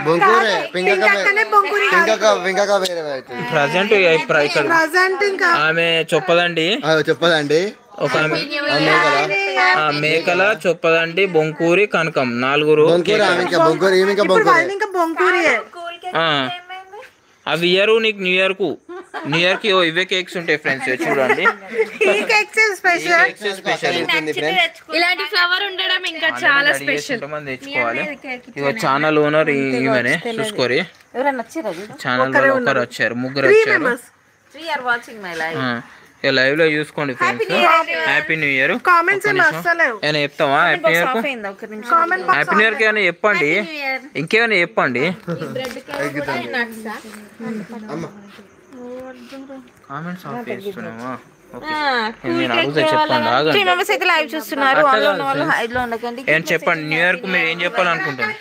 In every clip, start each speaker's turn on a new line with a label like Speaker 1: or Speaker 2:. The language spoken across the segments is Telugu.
Speaker 1: బొంకూరే పింకక వేరే
Speaker 2: ప్రజెంట్ ఆమె చెప్పదండి ఒక మేకల చొప్పదండి బొంకూరి కనకం నలుగురు అవి ఇయర్ నీకు న్యూ ఇయర్ కి ఇవే కేక్స్ ఉంటాయి ఫ్రెండ్స్ చూడండి
Speaker 3: ఇలాంటి ఫ్లవర్ ఉండడం ఇంకా చాలా స్పెషల్
Speaker 2: తెచ్చుకోవాలి ఇగో ఛానల్ ఓనర్ ఈమెనే చూసుకోరి ఛానల్ ఒకరు వచ్చారు ముగ్గురు వచ్చారు లైవ్ లో చూసుకోండి ఫ్రెండ్స్ హ్యాపీ న్యూ ఇయర్ ఏమైనా చెప్తావా హ్యాపీ న్యూ ఇయర్ కి ఏమైనా చెప్పండి ఇంకేమైనా చెప్పండి కామెంట్స్ ఆఫ్ చేస్తున్నావా చెప్పండి న్యూ ఇయర్ కు మీరు ఏం చెప్పాలనుకుంటున్నారు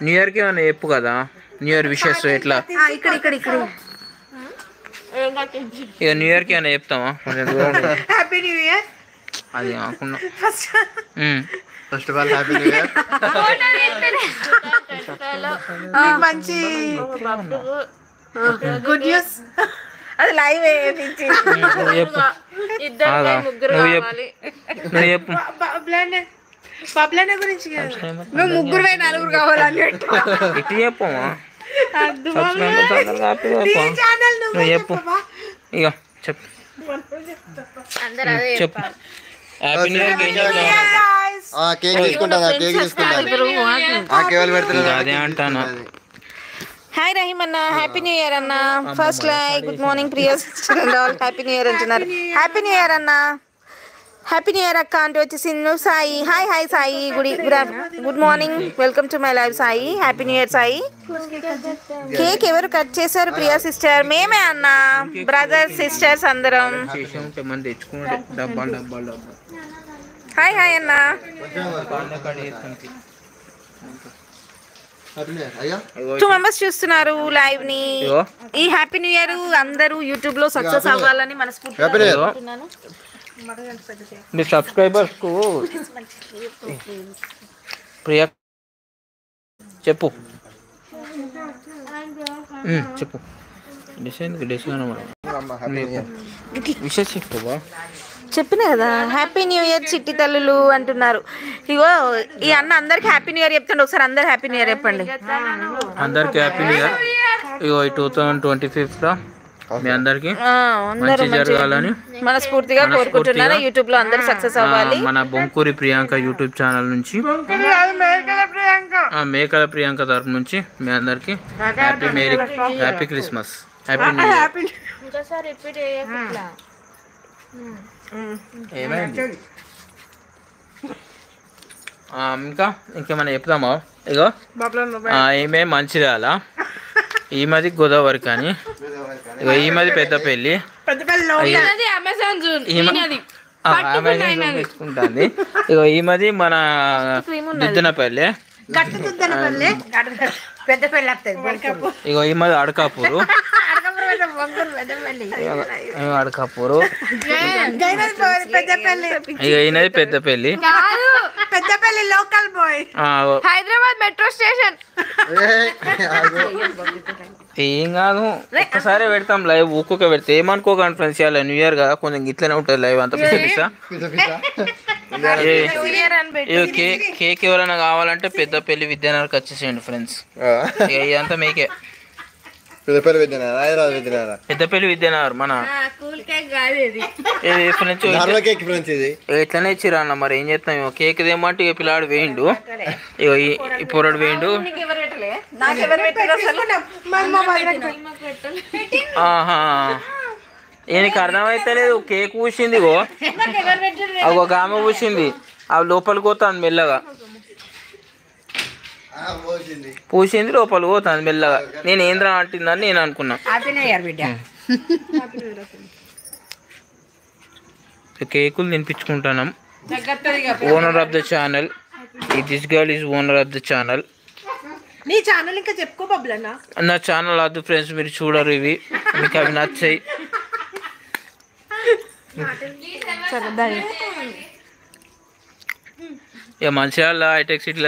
Speaker 2: న్యూ ఇయర్ కి ఏమైనా చెప్పు కదా న్యూ ఇయర్ విషెస్ ఎట్లా ఇక న్యూ ఇయర్ కి ఏమైనా చెప్తామా
Speaker 1: హ్యాపీ న్యూ ఇయర్
Speaker 2: అది కాకుండా
Speaker 1: first of all happy new year మంచి గుడ్ న్యూస్ అది లైవ్ పబ్లనే గురించి మేము ముగ్గురు నలుగురు కావాలని
Speaker 2: ఇటు చెప్పమా చెప్పు ఇక చెప్పు చెప్పు హ్యాపీ న్యూ ఇయర్ అదే అంటాను
Speaker 3: హాయ్ రహీమ్ అన్న హ్యాపీ న్యూ ఇయర్ అన్న first like good morning Priya sister and all happy new year అంటున్నారు హ్యాపీ న్యూ ఇయర్ అన్న హ్యాపీ న్యూ ఇయర్ అక్క అంటే వచ్చి సిన్ను Sai hi Sai good morning welcome to my live Sai happy new year Sai cake ఎవరు కట్ చేశారు ప్రియా సిస్టర్ మేమే అన్న బ్రదర్స్ సిస్టర్స్ అందరం హాయ్ అన్న టూ మెంబర్స్ చూస్తున్నారు లైవ్ ని ఈ హ్యాపీ న్యూ ఇయర్ అందరూ యూట్యూబ్ లో సక్సెస్ అవ్వాలని మనస్ఫూర్తిగా కోరుకుంటున్నాను
Speaker 2: మీ సబ్స్క్రైబర్స్ కు ప్రియా చెప్పు చెప్పు విషయం చెప్తావా
Speaker 3: చెప్పిన కదా హ్యాపీ న్యూ ఇయర్ చిట్టి తల్లులు అంటున్నారు ఇగో ఈ అన్న అందరికి హ్యాపీ న్యూ ఇయర్ చెప్తాండి ఒకసారి అందరు హ్యాపీ న్యూ ఇయర్ చెప్పండి
Speaker 2: అందరికి హ్యాపీ న్యూ ఇయర్ ఇగో 2025 లో మీ అందరికి మంచి జరగాలని
Speaker 3: మనస్ఫూర్తిగా కోరుకుంటున్నాను యూట్యూబ్ లో అందరూ సక్సెస్ అవ్వాలి
Speaker 2: మన బొంకూరి ప్రియాంక యూట్యూబ్ ఛానల్ నుంచి మేకల ప్రియాంక తరపు నుంచి మీ అందరికి happy Christmas happy new year ఏమైంది ఇంకేమైనా చెప్తామా ఇగో ఈమె మంచిర్యాల ఈమెది గోదావరి కానీ ఇగో ఈమెది పెద్దపల్లి తీసుకుంటుంది ఇగో ఈమెది మన దుద్దనపల్లి ఇగో ఈమెది అడకాపూరు అడకాపూరు ఇక ఈయనది Peddapalli
Speaker 1: local boy
Speaker 3: Hyderabad metro station
Speaker 2: ఏం కాదు ఒక్కసారి పెడతాం లైవ్ ఒక్కొక్క పెడితే ఏమనుకోకండి ఫ్రెండ్స్ ఇవాళ న్యూ ఇయర్ కదా కొంచెం ఇట్లనే ఉంటుంది లైవ్ అంత పిసా కేక్ ఎవరైనా కావాలంటే పెద్దపల్లి విద్యానగర్కి వచ్చేసేయండి ఫ్రెండ్స్ ఇదంతా మీకే పెద్దపల్లి విద్యానగర్ మన ఎట్లనే ఇచ్చిరా అన్న మరి ఏం చేస్తాం కేక్ ఏమంటే ఇక పిల్లాడు వేయండు ఇక ఈ పొరడు వేయండు ఈయనకి అర్థమైతే లేదు కేక్ పూసింది ఒక ఆమె పూసింది అవి లోపలికి పోతాను మెల్లగా పూసింది లోపలికి పోతాను మెల్లగా నేను ఏంద్రా అంటుందని నేను అనుకున్నా కేకులు తినిపించుకుంటాను owner of the channel this girl is owner of the channel
Speaker 1: నీ ఛానల్ ఇంకా చెప్పుకో బబ్లన్నా
Speaker 2: నా ఛానల్ వద్దు ఫ్రెండ్స్ మీరు చూడరు ఇవి మీకు అవి నచ్చాయి ఇక మంచిర్యాల హైటెక్ సిటీలో